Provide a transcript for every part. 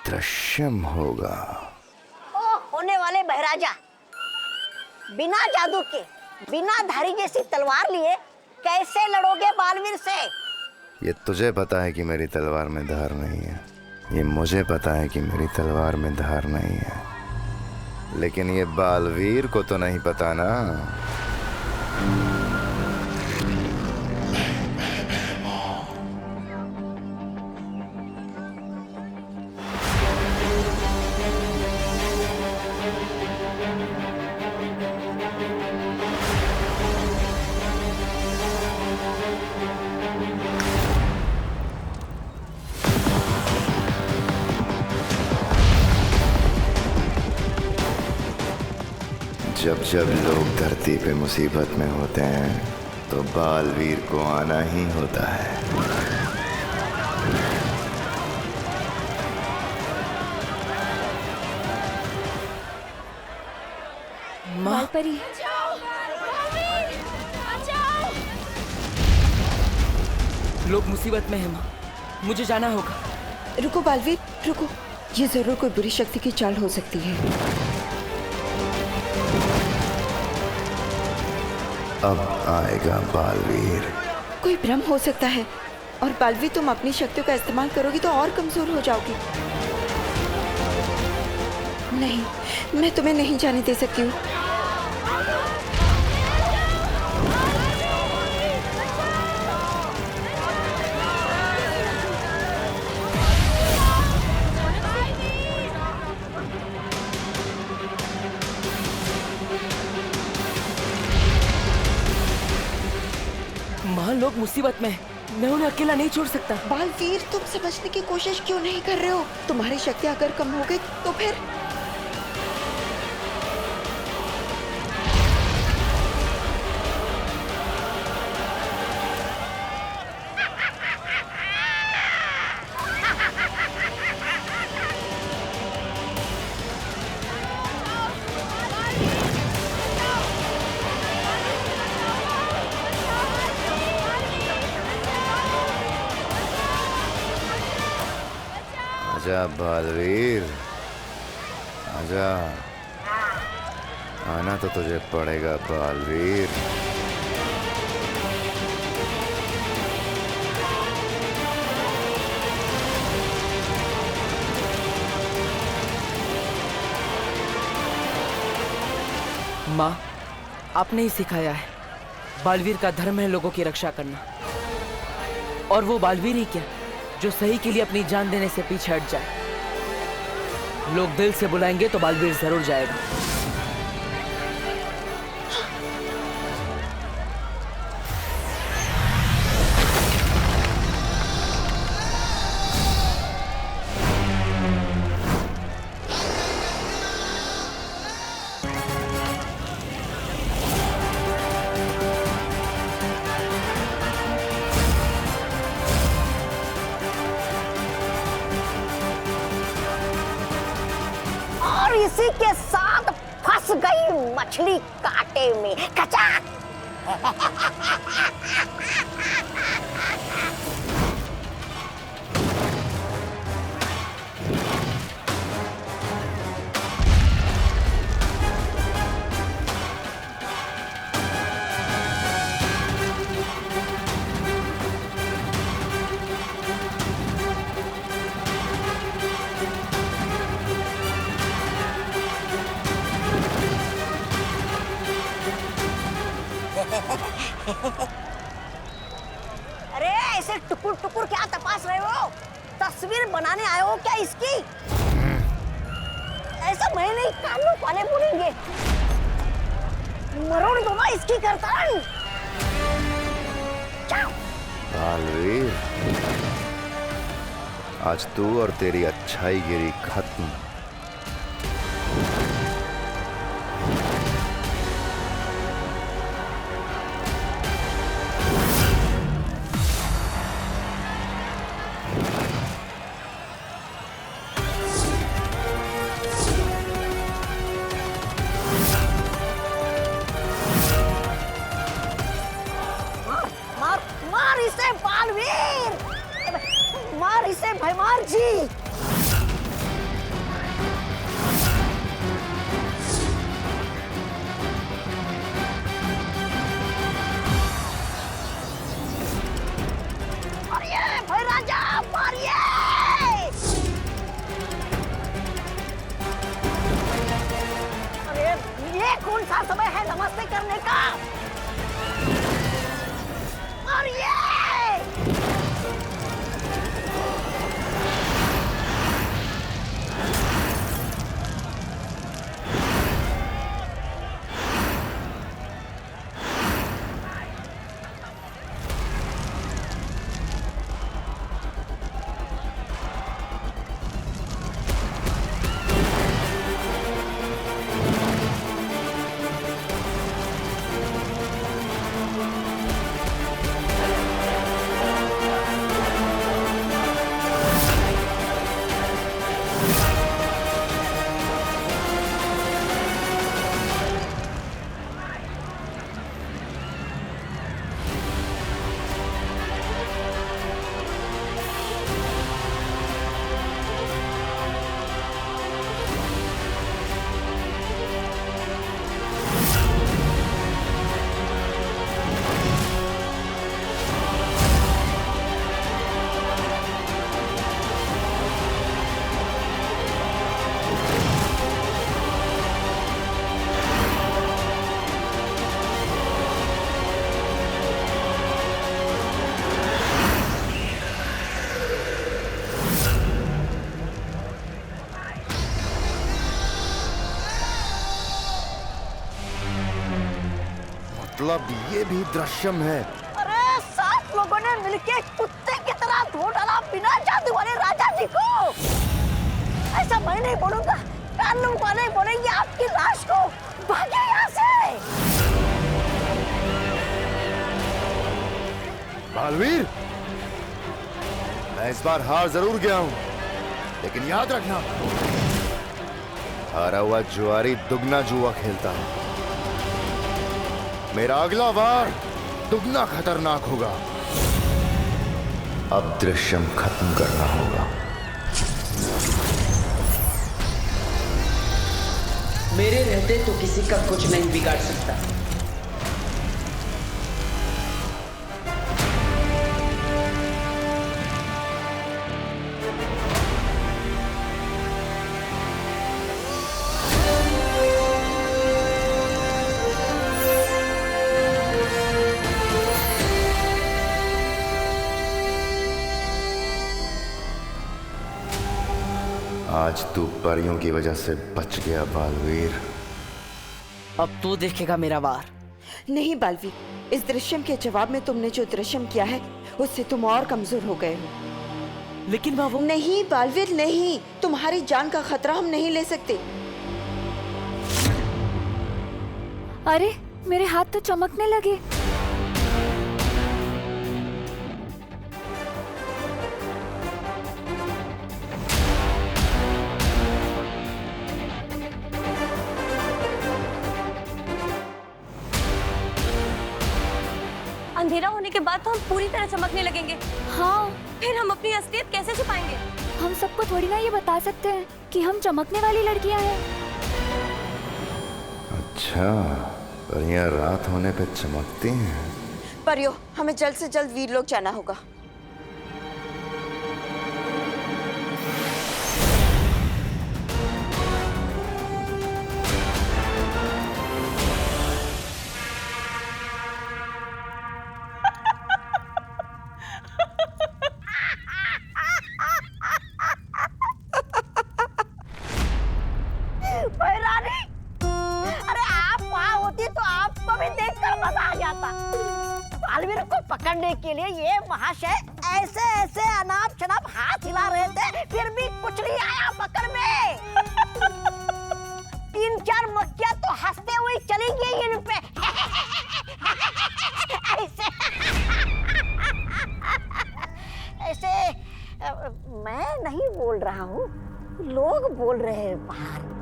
दृश्यम होगा। ओ होने वाले बहराजा, बिना जादू के, बिना धारी जैसी तलवार लिए कैसे लड़ोगे बालवीर से? ये तुझे पता है कि मेरी तलवार में धार नहीं है, ये मुझे पता है कि मेरी तलवार में धार नहीं है, लेकिन ये बालवीर को तो नहीं पता ना। जब जब लोग धरती पे मुसीबत में होते हैं तो बालवीर को आना ही होता है। बालपरी, लोग मुसीबत में हैं माँ, मुझे जाना होगा। रुको बालवीर, रुको। ये जरूर कोई बुरी शक्ति की चाल हो सकती है। अब आएगा बालवीर। कोई भ्रम हो सकता है, और बालवीर तुम अपनी शक्तियों का इस्तेमाल करोगी तो और कमजोर हो जाओगी। नहीं, मैं तुम्हें नहीं जाने दे सकती हूँ। माँ, लोग मुसीबत में हैं, मैं उन्हें अकेला नहीं छोड़ सकता। बालवीर, तुम समझने की कोशिश क्यों नहीं कर रहे हो? तुम्हारी शक्ति अगर कम हो गई तो फिर आजा बालवीर, आजा। आना तो तुझे पड़ेगा बालवीर। माँ, आपने ही सिखाया है, बालवीर का धर्म है लोगों की रक्षा करना। और वो बालवीर ही क्या, जो सही के लिए अपनी जान देने से पीछे हट जाए। लोग दिल से बुलाएंगे तो बालवीर जरूर जाएगा। इसी के साथ फंस गई मछली कांटे में। कचाक। अरे ऐसे टुकुर टुकुर क्या तपास रहे हो? तस्वीर बनाने आए हो क्या इसकी? ऐसा मैं नहीं, कानून वाले बोलेंगे। मरोड़ दो ना इसकी गर्दन। बालवीर, आज तू और तेरी अच्छाई गिरी खत्म। मार इसे बालवीर, मार इसे भैमार जी। समय है नमस्ते करने का। और ये मतलब ये भी दृश्यम है। अरे 7 लोगों ने मिलके कुत्ते की तरह धो डाला बिना जादू वाले राजा जी को। ऐसा मैं नहीं बोलूंगा, कानून वाले बोलेंगे आपकी लाश को। भागे यहाँ से। बालवीर, मैं इस बार हार जरूर गया हूं, लेकिन याद रखना, हारा हुआ जुआरी दुगना जुआ खेलता है। मेरा अगला वार दुगना खतरनाक होगा। अब दृश्यम खत्म करना होगा। मेरे रहते तो किसी का कुछ नहीं बिगाड़ सकता। आज तू परियों की वजह से बच गया बालवीर। अब तू देखेगा मेरा वार। नहीं बालवीर, इस दृश्यम के जवाब में तुमने जो दृश्यम किया है उससे तुम और कमजोर हो गए हो। लेकिन माँ वो नहीं बालवीर नहीं, तुम्हारी जान का खतरा हम नहीं ले सकते। अरे मेरे हाथ तो चमकने लगे। अंधेरा होने के बाद तो हम पूरी तरह चमकने लगेंगे। हाँ, फिर हम अपनी असलियत कैसे छुपाएंगे? हम सबको थोड़ी ना ये बता सकते हैं कि हम चमकने वाली लड़कियां हैं। अच्छा, परियां रात होने पे चमकती हैं। परियो, हमें जल्द से जल्द वीरलोक जाना होगा। रानी, अरे आप वहाँ होती तो आपको भी देखकर मजा आ जाता। बालवीर को पकड़ने के लिए ये महाशय ऐसे ऐसे अनाप शनाप हाथ हिला रहे थे, फिर भी कुछ नहीं आया पकड़ में। 3-4 मक्खियां तो हंसते हुए चली गई इन पे। ऐसे ऐसे मैं नहीं बोल रहा हूँ, लोग बोल रहे हैं बाहर।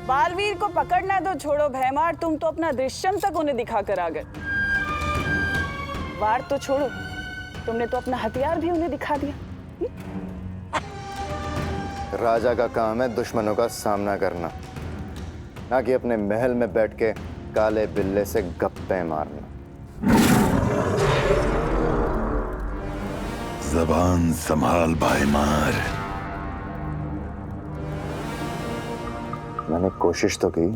बालवीर को पकड़ना तो छोड़ो भैमार, तुम तो अपना दृश्यम तक उन्हें दिखा कर आ गए। वार तो छोड़ो, तुमने तो अपना हथियार भी उन्हें दिखा दिया। राजा का काम है दुश्मनों का सामना करना, ना कि अपने महल में बैठ के काले बिल्ले से गप्पे मारना। जबान संभाल भाईमार। मैंने कोशिश तो की,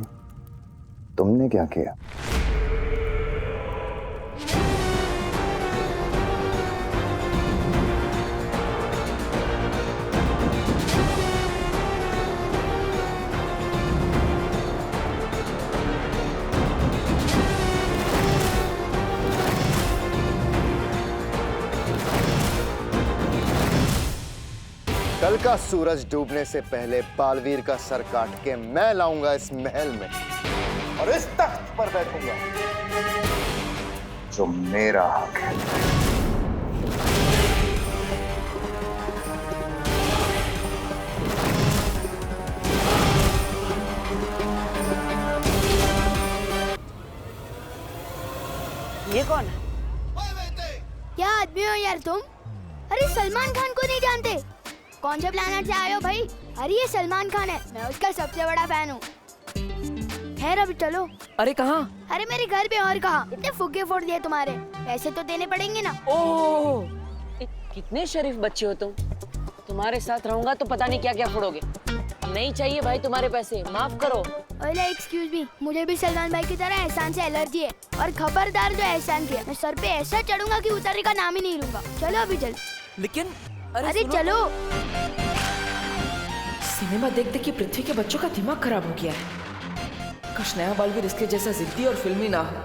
तुमने क्या किया? कल का सूरज डूबने से पहले बालवीर का सर काट के मैं लाऊंगा इस महल में और इस तख्त पर बैठूंगा जो मेरा हक है। ये कौन है? क्या आदमी हो यार तुम? अरे सलमान खान को नहीं जानते? कौन से प्लेनेट से आए हो भाई? अरे ये सलमान खान है, मैं उसका सबसे बड़ा फैन हूँ। खैर अभी चलो। अरे कहाँ? अरे मेरे घर पे। और कहाँ? इतने फुग्गे फोड़ दिए तुम्हारे, पैसे तो देने पड़ेंगे ना। ओह, कितने शरीफ बच्चे हो तुम। तुम्हारे साथ रहूंगा तो पता नहीं क्या क्या फोड़ोगे। नहीं चाहिए भाई तुम्हारे पैसे, माफ करो। ओले एक्सक्यूज मी, मुझे भी सलमान भाई की तरह एहसान से एलर्जी है। और खबरदार जो एहसान किया, मैं सर पे ऐसा चढ़ूंगा कि उतरने का नाम ही नहीं लूंगा। चलो अभी चल। लेकिन अरे चलो। सिनेमा देख देख के पृथ्वी के बच्चों का दिमाग खराब हो गया है। काश नया बालवीर इसके जैसा जिद्दी और फिल्मी ना हो।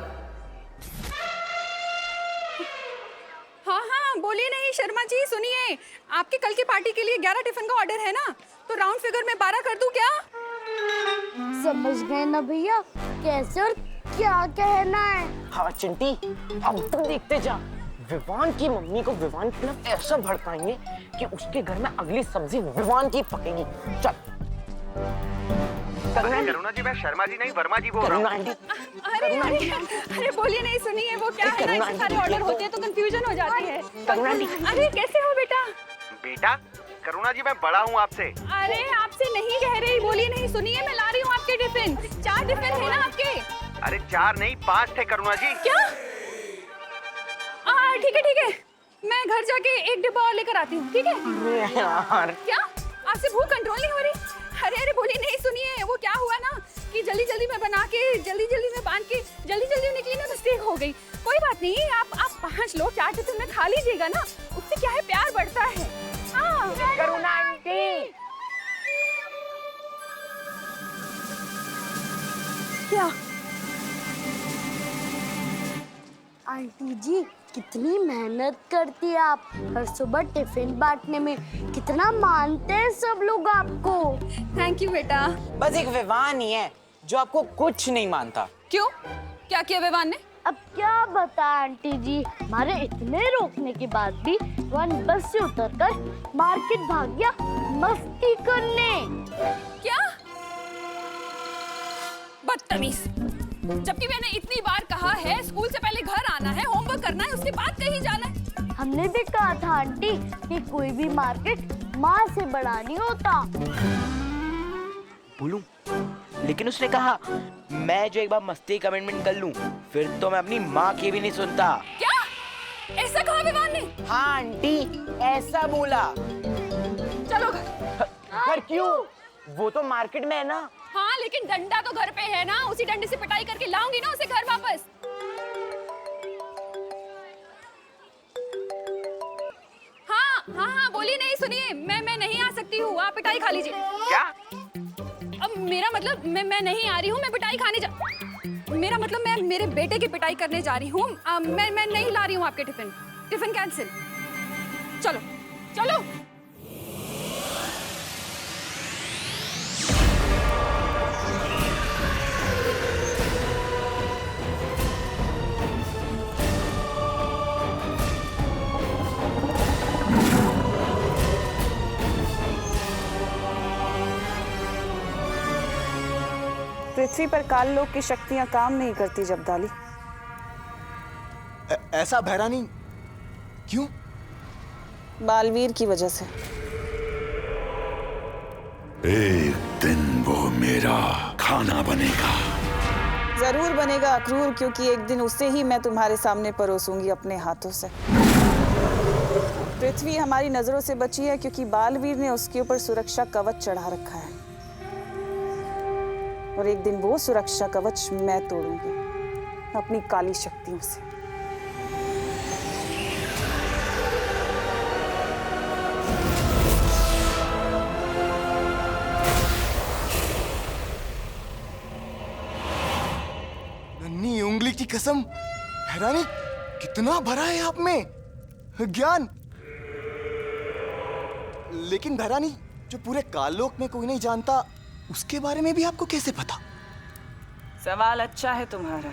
हाँ हाँ बोलिए। नहीं शर्मा जी सुनिए, आपके कल की पार्टी के लिए 11 टिफिन का ऑर्डर है ना, तो राउंड फिगर में 12 कर दूं क्या? समझ गए ना भैया, कैसे और क्या कहना है? हाँ चिंटी, अब तुम देखते जा। विवान की मम्मी को विवान की तरफ ऐसा भड़काएंगे कि उसके घर में अगली सब्जी विवान की पकेगी। चल। करुणा जी, मैं शर्मा जी नहीं वर्मा जी बोल रहा हूँ। अरे बोलिए। नहीं सुनिए, वो क्या है ना, सारे ऑर्डर होते हैं तो कंफ्यूजन हो जाती है। अरे कैसे हो बेटा? बेटा करुणा जी, मैं बड़ा हूँ आपसे। अरे आपसे नहीं कह रही, बोलिए। नहीं सुनिए, मैं ला रही हूँ आपके टिफिन। 4 टिफिन है ना आपके? अरे 4 नहीं 5 थे करुणा जी। क्या? ठीक है, मैं घर जाके 1 डिब्बा और लेकर आती हूँ, ठीक है? यार क्या आपसे भूख कंट्रोल नहीं हो रही? अरे बोलिए। नहीं सुनिए, वो क्या हुआ ना कि जल्दी जल्दी में बना के जल्दी में बांध के जल्दी निकली ना, मिस्टेक हो गई। कोई बात नहीं, आप 5 लोग 4 टिफिन में खा लीजिएगा ना, उससे क्या है प्यार बढ़ता है। हाँ करुणा आंटी। क्या आंटी जी कितनी मेहनत करती है आप, हर सुबह टिफिन बांटने में। कितना मानते हैं सब लोग आपको। थैंक यू बेटा। बस एक विवान ही है जो आपको कुछ नहीं मानता। क्यों? क्या किया विवान ने? अब क्या बता आंटी जी, हमारे इतने रोकने के बाद भी वन बस से उतरकर मार्केट भाग गया मस्ती करने। क्या? बदतमीज। जबकि मैंने इतनी बार कहा है स्कूल से पहले घर आना है, होमवर्क करना है, उसके बाद कहीं जाना है। हमने भी कहा था आंटी कि कोई भी मार्केट माँ से बड़ा नहीं होता। बोलूं, लेकिन उसने कहा मैं जो एक बार मस्ती कमिटमेंट कर लूं, फिर तो मैं अपनी माँ की भी नहीं सुनता। क्या? ऐसा कहा विवान ने? हाँ आंटी, ऐसा बोला। चलो घर। घर क्यों? वो तो मार्केट में है ना। हाँ लेकिन डंडा तो घर पे है ना, उसी डंडे से पिटाई करके लाऊंगी ना उसे घर वापस। हाँ बोलिए। नहीं सुनिए, मैं नहीं आ सकती हूँ, आप पिटाई खा लीजिए। क्या? अब मेरा मतलब मैं नहीं आ रही हूँ, मैं पिटाई खाने मेरा मतलब मैं मेरे बेटे की पिटाई करने जा रही हूँ। मैं नहीं ला रही हूँ आपके टिफिन कैंसिल। चलो चलो। पृथ्वी पर काल लोक की शक्तियां काम नहीं करती जब्दाली। ऐसा भैरानी क्यों? बालवीर की वजह से। एक दिन वो मेरा खाना बनेगा। जरूर बनेगा अक्रूर, क्योंकि एक दिन उसे ही मैं तुम्हारे सामने परोसूंगी अपने हाथों से। पृथ्वी हमारी नजरों से बची है क्योंकि बालवीर ने उसके ऊपर सुरक्षा कवच चढ़ा रखा है। और एक दिन वो सुरक्षा कवच मैं तोड़ूंगी अपनी काली शक्तियों से। नन्ही उंगली की कसम, हैरानी कितना भरा है आप में ज्ञान। लेकिन भैरानी, जो पूरे काललोक में कोई नहीं जानता, उसके बारे में भी आपको कैसे पता? सवाल अच्छा है तुम्हारा,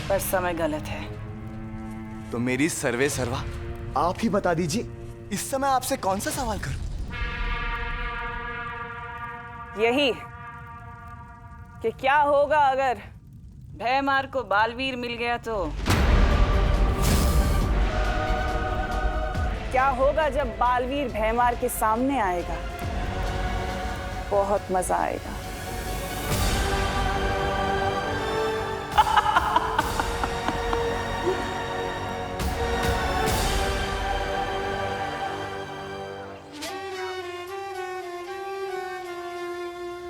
पर समय गलत है। तो मेरी सर्वे सर्वा आप ही बता दीजिए, इस समय आपसे कौन सा सवाल करूं? यही कि क्या होगा अगर भैमार को बालवीर मिल गया तो? क्या होगा जब बालवीर भैमार के सामने आएगा? बहुत मजा आएगा।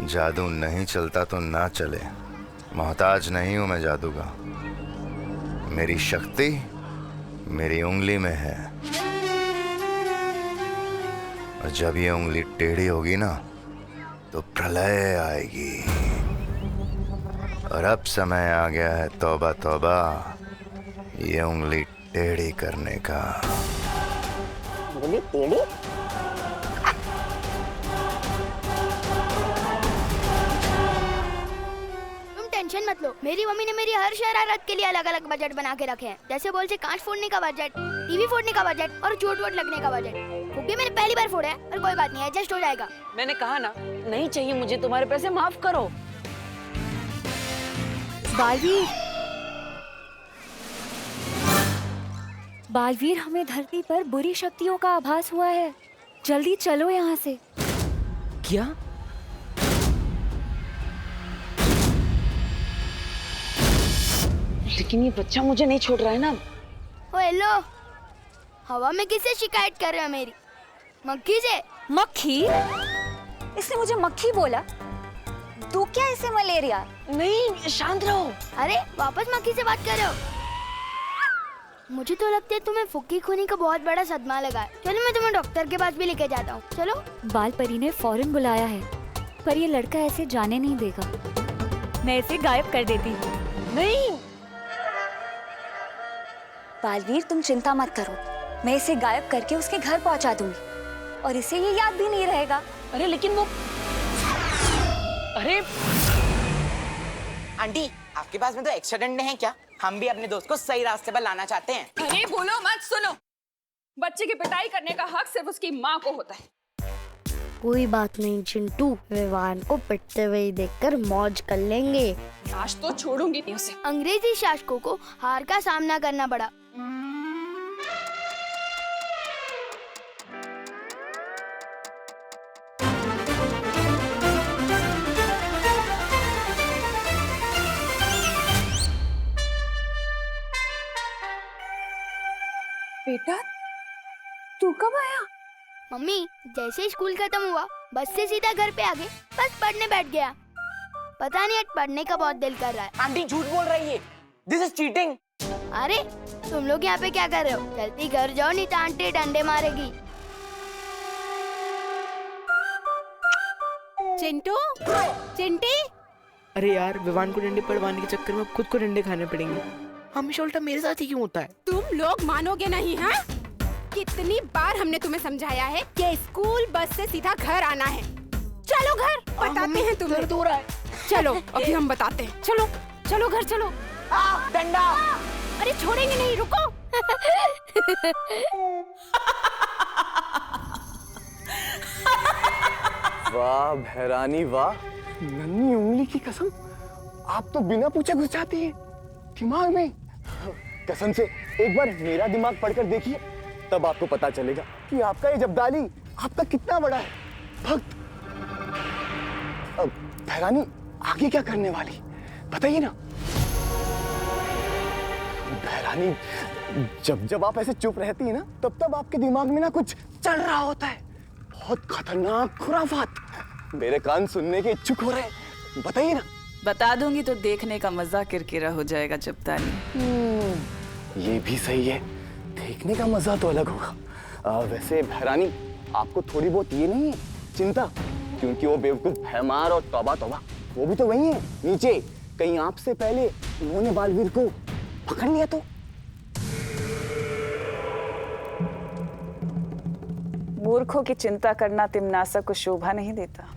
जादू नहीं चलता तो ना चले, मोहताज नहीं हूं मैं जादू का। मेरी शक्ति मेरी उंगली में है, और जब ये उंगली टेढ़ी होगी ना तो प्रलय आएगी। और अब समय आ गया है तौबा तौबा, ये उंगली टेढ़ी करने का। उंगली टेढ़ी? टेंशन मत लो, मेरी मम्मी ने मेरी हर शरारत के लिए अलग अलग बजट बना के रखे हैं। जैसे बोल से कांच फोड़ने का बजट, टीवी फोड़ने का बजट और चोट वोट लगने का बजट। क्योंकि मैंने पहली बार फोड़ा है, पर कोई बात नहीं, एडजस्ट हो जाएगा। मैंने कहा ना, नहीं चाहिए मुझे तुम्हारे पैसे, माफ करो। बालवीर, बालवीर, हमें धरती पर बुरी शक्तियों का आभास हुआ है। जल्दी चलो यहाँ से। क्या? लेकिन ये बच्चा मुझे नहीं छोड़ रहा है ना। ओ हेलो, हवा में किससे शिकायत कर रहे हो मेरी? मक्खी से। मक्खी? इसने मुझे मक्खी बोला? तो क्या इसे मलेरिया? नहीं, शांत रहो। अरे वापस मक्खी से बात कर रहे हो? मुझे तो लगता है तुम्हें फुक्की खूनी का बहुत बड़ा सदमा लगा है। चलो मैं तुम्हें डॉक्टर के पास भी लेके जाता हूँ। चलो। बाल परी ने फौरन बुलाया है, पर ये लड़का ऐसे जाने नहीं देगा। मैं इसे गायब कर देती हूँ। नहीं बालवीर, तुम चिंता मत करो, मैं इसे गायब करके उसके घर पहुंचा दूंगी और इसे ये याद भी नहीं रहेगा। अरे लेकिन वो, अरे आंटी, आपके पास में तो एक्स्ट्रा डंडे हैं क्या? हम भी अपने दोस्त को सही रास्ते पर लाना चाहते हैं। अरे बोलो मत, सुनो। बच्चे की पिटाई करने का हक सिर्फ उसकी माँ को होता है। कोई बात नहीं चिंटू, विवान को पिटते हुए देखकर मौज कर लेंगे। आज तो छोड़ूंगी नहीं उसे। अंग्रेजी शासकों को हार का सामना करना पड़ा। बेटा, तू कब आया? मम्मी, जैसे स्कूल खत्म हुआ बस से सीधा घर पे आ गए, बस पढ़ने बैठ गया। पता नहीं आज पढ़ने का बहुत दिल कर रहा है। आंटी झूठ बोल रही है, दिस इज चीटिंग। अरे तुम लोग यहाँ पे क्या कर रहे हो? जल्दी घर जाओ, नहीं तो आंटी डंडे मारेगी। चिंटू, चिंटी। अरे यार, विवान को डंडे पड़वाने के चक्कर में अब खुद को डंडे खाने पड़ेंगे। हमेशा उल्टा मेरे साथ ही क्यों होता है? तुम लोग मानोगे नहीं, हाँ? कितनी बार हमने तुम्हें समझाया है कि स्कूल बस से सीधा घर आना है। चलो घर, बताते हैं तुम्हें। दर्द हो रहा है। चलो अभी हम बताते हैं। चलो चलो घर चलो। डंडा। अरे छोड़ेंगे नहीं, रुको। वाह भैरानी वाह, नन्ही उंगली की कसम, आप तो बिना पूछे घुस जाती हैं दिमाग में। कसम से एक बार मेरा दिमाग पढ़कर देखिए, तब आपको पता चलेगा कि आपका ये जब्दाली आपका कितना बड़ा है भक्त। अब भैरानी आगे क्या करने वाली बताइए ना। भैरानी, जब जब आप ऐसे चुप रहती है ना, तब तब आपके दिमाग में ना कुछ चल रहा होता है, बहुत खतरनाक खुराफात। मेरे कान सुनने के इच्छुक हो रहे हैं, बताइए ना। बता दूंगी तो देखने का मजा किरकिरा हो जाएगा जब्तानी। ये भी सही है, देखने का मजा तो अलग होगा। वैसे भैरानी, आपको थोड़ी बहुत ये नहीं है चिंता, क्योंकि वो बेवकूफ भैमार और तौबा तौबा वो भी तो वही है नीचे, कहीं आपसे पहले उन्होंने बालवीर को पकड़ लिया तो। मूर्खों की चिंता करना तिमनासा को शोभा नहीं देता।